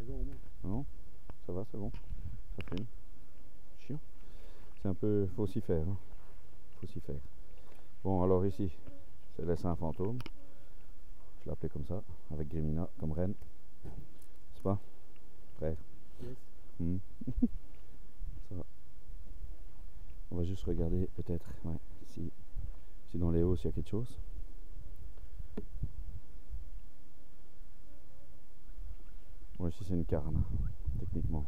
raison au moins. Non, ça va, c'est bon. Ça filme. Chiant. C'est un peu... faut s'y faire. Hein. Faut s'y faire. Bon, alors ici, c'est les Saints Fantômes. Je l'ai appelé comme ça, avec Grimina comme reine. C'est pas, frère? Yes. Ça va. On va juste regarder peut-être ouais, si dans les hausses il y a quelque chose. Bon, ici c'est une carne, techniquement.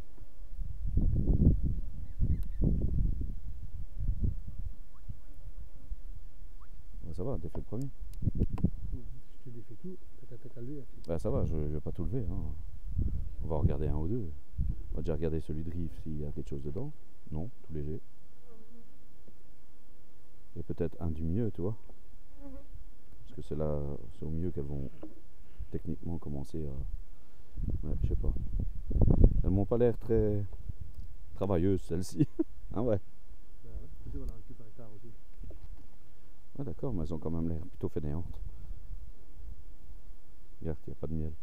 Bah, ça va, défait le premier. Je te défais tout, t'as qu'à lever. Bah ça va, je vais pas tout lever. Hein. On va regarder un ou deux. On va déjà regarder celui de Rive s'il y a quelque chose dedans. Non, tout léger. Et peut-être un du milieu, tu vois. Parce que c'est là, c'est au milieu qu'elles vont techniquement commencer à... Ouais, je sais pas. Elles m'ont pas l'air très travailleuses, celles-ci. Hein, ouais. Bah ouais, tu vas la récupérer tard aussi. Ah d'accord, mais elles ont quand même l'air plutôt fainéantes. Regarde, il n'y a pas de miel.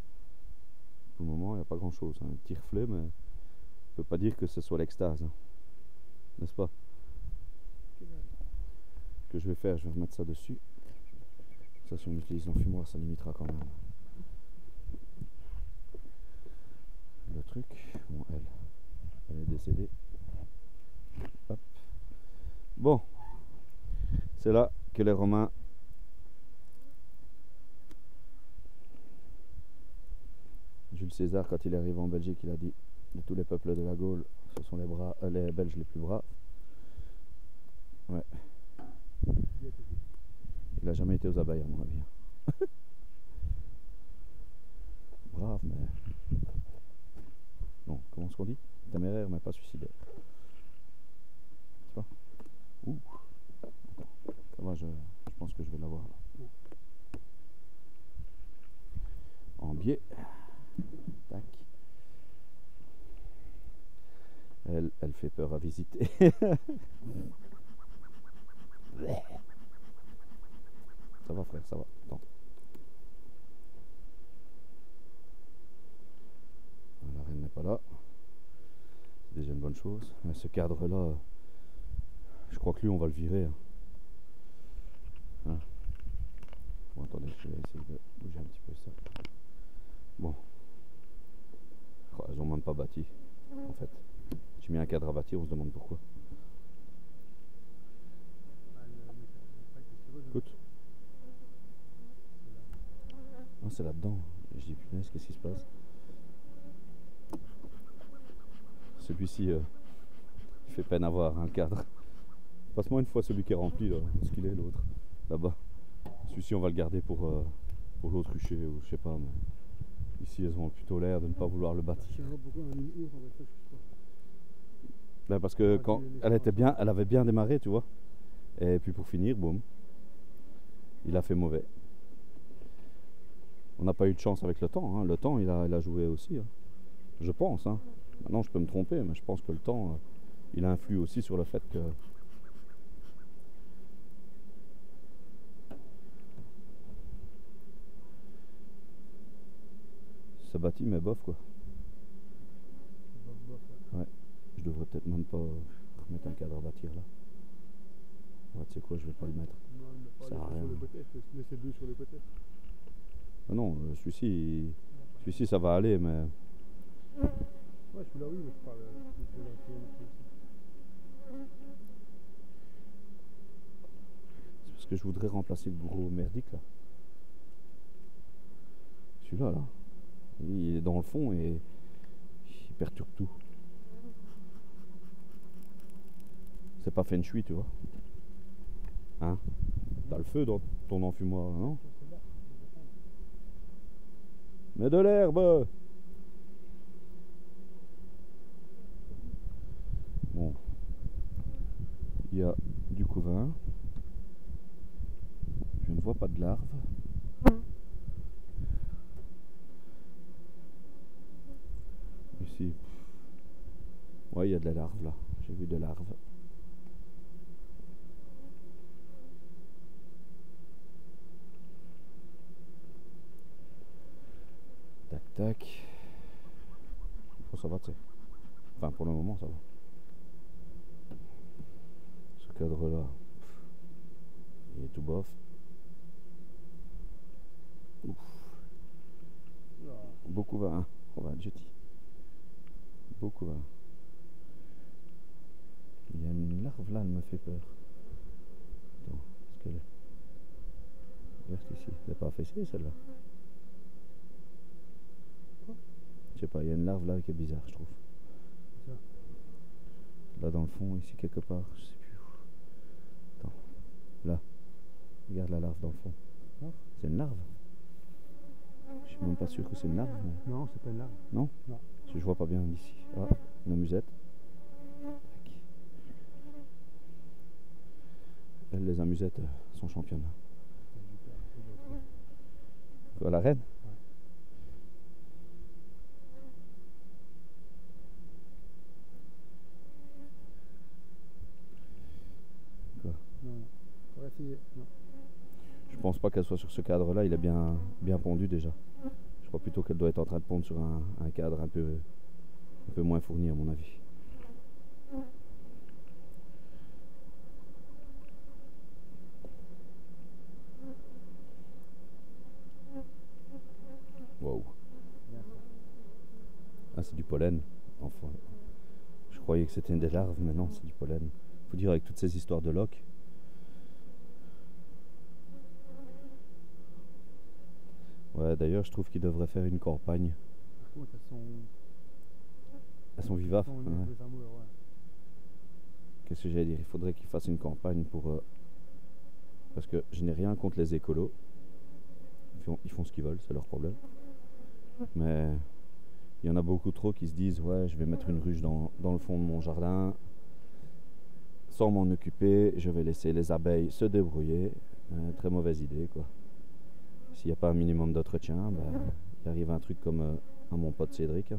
Pour le moment, il n'y a pas grand-chose. Hein. Un petit reflet, mais je peux pas dire que ce soit l'extase. Hein. N'est-ce pas? Ce que je vais faire, je vais remettre ça dessus. Ça, si on utilise l'enfumoir, ça limitera quand même. Le truc, bon, elle est décédée. Hop. Bon, c'est là que les Romains Jules César, quand il est arrivé en Belgique, il a dit de tous les peuples de la Gaule, ce sont les Belges les plus braves. Ouais. Il a jamais été aux abeilles, à mon avis. Brave, mais... Non, comment est-ce qu'on dit? Téméraire, mais pas suicidaire. C'est pas? Ouh. Attends, ça va, je pense que je vais l'avoir là. En biais. Tac. Elle fait peur à visiter. Ça va frère, ça va. Attends. La reine n'est pas là. C'est déjà une bonne chose. Mais ce cadre là, je crois que lui on va le virer. Hein. Hein? Bon attendez, je vais essayer de bouger un petit peu ça. Bon. Oh, elles ont même pas bâti. En fait. J'ai mis un cadre à bâtir, on se demande pourquoi. Écoute. Ah, c'est là-dedans. Je dis punaise, qu'est-ce qui se passe? Celui-ci il fait peine à voir un cadre. Passe-moi une fois celui qui est rempli là. Où est-ce qu'il est l'autre? Là-bas. Celui-ci on va le garder pour l'autre rucher ou je sais pas. Mais ici elles ont plutôt l'air de ne pas vouloir le bâtir. Pourquoi on a mis une ours en fait, ça je sais pas. Ben parce que quand elle avait bien démarré, tu vois. Et puis pour finir, boum. Il a fait mauvais. On n'a pas eu de chance avec le temps. Hein. Le temps, il a joué aussi. Hein. Je pense. Hein. Maintenant, je peux me tromper, mais je pense que le temps, il influe aussi sur le fait que... Ça bâtit, mais bof, quoi. Ouais. Je devrais peut-être même pas remettre un cadre à bâtir, là. Ouais, tu sais quoi, je vais pas le mettre. Non, ça sert à rien. Laissez deux sur les côtés. Ah non, celui-ci, ça va aller, mais... Ouais, celui-là, oui, mais je parle... C'est parce que je voudrais remplacer le gros merdique, là. Celui-là, là. Il est dans le fond et il perturbe tout. C'est pas feng shui, tu vois. Hein? T'as le feu dans ton enfumoir, non? Mets de l'herbe! Bon. Il y a du couvain. Je ne vois pas de larves. Ici. Ouais, il y a de la larve là. J'ai vu de larves. Tac, tac. Oh, ça va, tu sais. Enfin, pour le moment, ça va. Ce cadre-là, il est tout bof. Ouf. Beaucoup va, hein. On va jeter. Beaucoup va. Il y a une larve là, elle me fait peur. Attends, est-ce qu'elle est verte ici? Elle n'est pas affaissée celle-là? Je sais pas, il y a une larve là qui est bizarre, je trouve. Ça. Là dans le fond, ici quelque part, je sais plus où. Attends, là. Regarde la larve dans le fond. Larve? C'est une larve? Je suis même pas sûr que c'est une larve. Mais... Non, c'est pas une larve. Non? Non. Je vois pas bien d'ici. Ah, une amusette. Tac. Elles, les amusettes, sont championnes. Quoi, la reine? Ouais. Quoi? Non, non. On va essayer. Non. Je pense pas qu'elle soit sur ce cadre-là, il est bien pondu déjà. Je crois plutôt qu'elle doit être en train de pondre sur un cadre un peu moins fourni à mon avis. Wow. Ah, c'est du pollen. Enfin, je croyais que c'était des larves, mais non, c'est du pollen. Faut dire avec toutes ces histoires de loques. Ouais, d'ailleurs, je trouve qu'ils devraient faire une campagne. Par contre, Elles sont vivaces. elles sont Ouais. des amours, ouais. Qu'est-ce que j'allais dire? Il faudrait qu'ils fassent une campagne pour... parce que je n'ai rien contre les écolos. Ils font ce qu'ils veulent, c'est leur problème. Mais il y en a beaucoup trop qui se disent ouais, je vais mettre une ruche dans le fond de mon jardin sans m'en occuper, je vais laisser les abeilles se débrouiller. Très mauvaise idée, quoi. S'il n'y a pas un minimum d'entretien, ben, il arrive un truc comme à mon pote Cédric.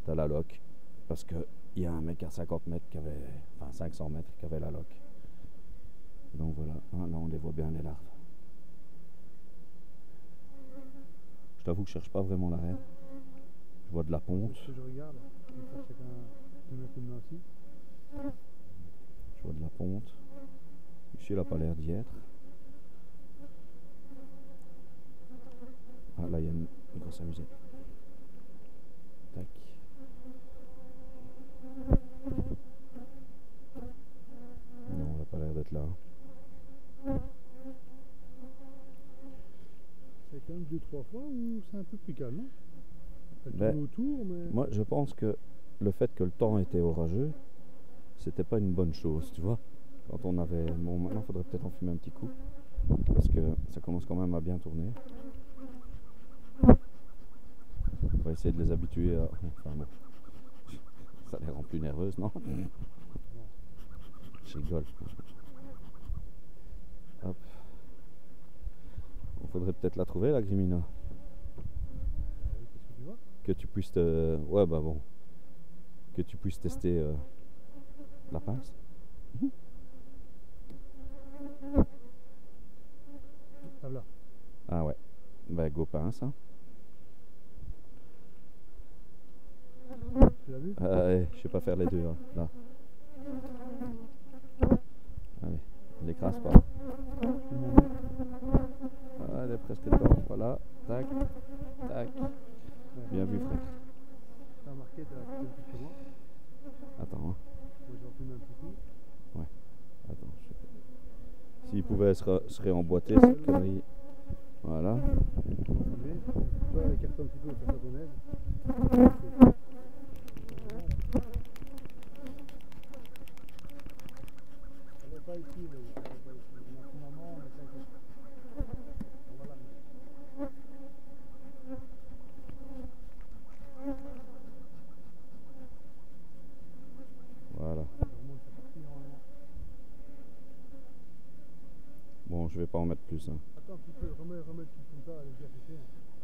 T'as la loque, parce qu'il y a un mec à 50 mètres qui avait, enfin 500 mètres qui avait la loque. Donc voilà, hein, là on les voit bien, les larves. Je t'avoue que je cherche pas vraiment la reine. Je vois de la ponte. Ce que je regarde, comme ça chacun peut mettre une main aussi. Je vois de la ponte. Ici, elle n'a pas l'air d'y être. Ah, là, il y a une grosse amusette. Tac. Non, elle n'a pas l'air d'être là. C'est quand même 2-3 fois ou c'est un peu plus calme, non? Ça Ben, tourne autour, mais... Moi, je pense que le fait que le temps était orageux, c'était pas une bonne chose, tu vois. Quand on avait... Bon, maintenant, il faudrait peut-être en fumer un petit coup. Parce que ça commence quand même à bien tourner. On va essayer de les habituer à... Enfin bon. Ça les rend plus nerveuses, non? Je rigole. Hop. Il faudrait peut-être la trouver, la Grimina. Qu'est-ce que tu vois? Que tu puisses te... Ouais, bah bon. Que tu puisses tester la pince. Ah là. Ah ouais. Bah go pince, hein. Tu l'as vu? Ouais, je sais pas faire les deux, hein, là. Allez, ne l'écrase pas. Ah, elle est presque dedans, voilà. Tac, tac. Bien vu, frère. T'as remarqué, t'as un petit peu moi. Attends, hein. Moi, j'en fume un petit coup. Attends, je sais pas. S'il pouvait se réemboîter, cette connerie. Voilà. Fumer. Toi, écarte un petit peu, ça ton aise. Elle n'est pas ici, mais elle n'est pas ici. On a son maman, mais t'inquiète. On va la remettre. Voilà. Je remonte, c'est parti normalement. Bon, je vais pas en mettre plus, hein. Attends un petit peu, remets le truc comme ça, elle est bien séchée.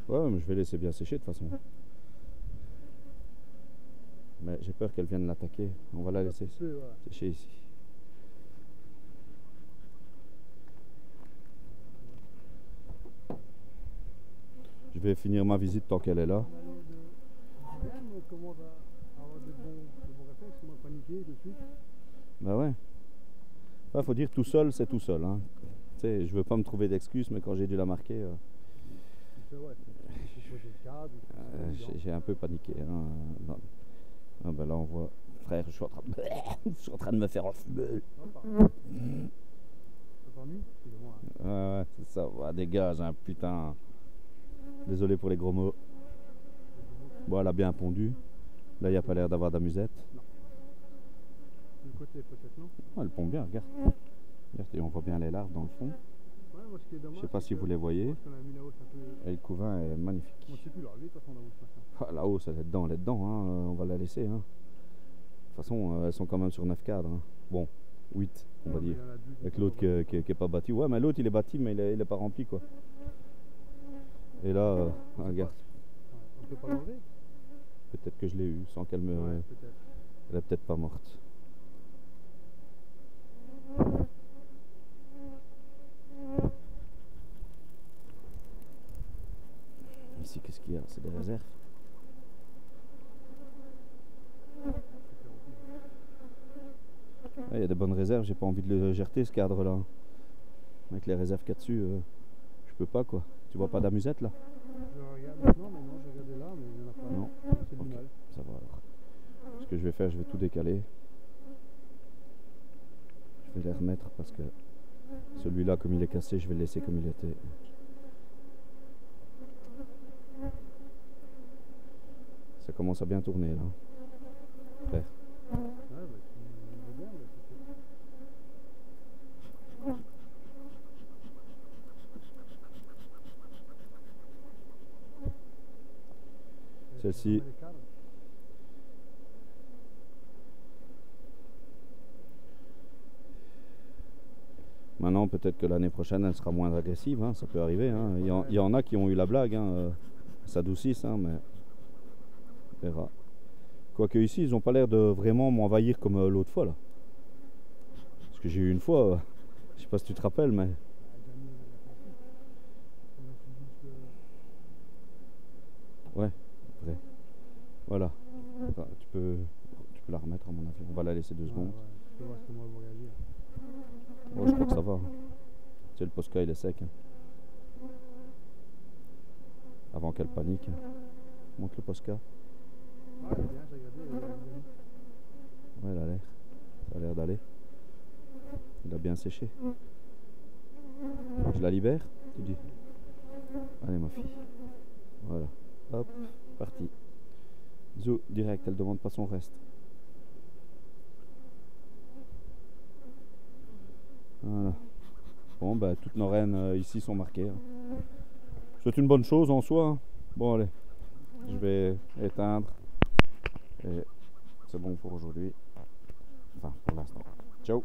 Ouais, mais je vais laisser bien sécher de toute façon. Mais j'ai peur qu'elle vienne l'attaquer. On va la laisser Voilà. sécher ici. Je vais finir ma visite tant qu'elle est là. On allait de Montréal, mais commence à avoir de bons réflexes, moi paniquer tout de suite. Bah ouais. Ouais, faut dire tout seul, c'est tout seul. Hein. Tu sais, je veux pas me trouver d'excuses, mais quand j'ai dû la marquer, Tu fais ouais, il faut poser le cadre. j'ai un peu paniqué. Hein. Non. Ah bah là on voit, frère, je suis en train de me faire enfumer. Ça t'ennuie? Excusez-moi. Ouais, c'est ça, ouais, dégage, hein, putain. Désolé pour les gros mots. Bon, elle a bien pondu. Là, il n'y a pas l'air d'avoir d'amusette. Non. Du côté peut-être, non? Oh, elle pond bien, regarde. Regarde, et on voit bien les larves dans le fond. Ouais, moi ce qui est dommage. Je sais pas si vous les voyez. Parce qu'on a mis là-haut, ça peut. Et le couvain est magnifique. On ne sait plus l'enlever, de toute façon, là-haut ce matin. Ah, là-haut, elle est dedans, hein, on va la laisser. Hein. De toute façon, elles sont quand même sur 9 cadres. Hein. Bon, 8, on va dire. Avec l'autre qui est pas bâti. Ouais, mais l'autre il est bâti, mais il est pas rempli, quoi. Et là, regarde. Ouais, on peut pas l'enlever? Peut-être que je l'ai eu sans qu'elle me. Ouais, peut-être. Elle est peut-être pas morte. Ici, qu'est-ce qu'il y a? C'est des réserves. Il y a des bonnes réserves, j'ai pas envie de le jeter ce cadre-là. Avec les réserves qu'il y a dessus, je peux pas, quoi. Tu vois pas d'amusette là? Je regarde maintenant, mais non, je regardais là, mais il n'y en a pas. Non. C'est du Ok, mal. ça va alors. Ce que je vais faire, je vais tout décaler. Je vais les remettre parce que celui-là, comme il est cassé, je vais le laisser comme il était. Ça commence à bien tourner là. Frère. Ouais, bah, c'est bien, mais c'est. Celle-ci. Maintenant, peut-être que l'année prochaine, elle sera moins agressive, hein, ça peut arriver. Hein. Il y en a qui ont eu la blague, hein, s'adoucissent, hein, mais on verra. Quoique ici, ils n'ont pas l'air de vraiment m'envahir comme l'autre fois là. Parce que j'ai eu une fois, je sais pas si tu te rappelles, mais ouais, vrai. Voilà. Enfin, tu peux la remettre à mon avis. On va la laisser 2 secondes. Ouais, tu peux voir comment elle va réagir. Oh, je crois que ça va. Hein. Tu sais, le Posca il est sec. Hein. Avant qu'elle panique. Montre le Posca. Ah, c'est bien, j'ai regardé. Ouais, elle a l'air. Ça a l'air d'aller. Il a bien séché. Je la libère, tu dis. Allez ma fille. Voilà. Hop, parti. Zou, direct, elle demande pas son reste. Voilà. Bon, bah, toutes nos rennes ici sont marquées. Hein. C'est une bonne chose en soi. Hein. Bon, allez. Je vais éteindre. Et c'est bon pour aujourd'hui. Enfin, pour l'instant. Ciao.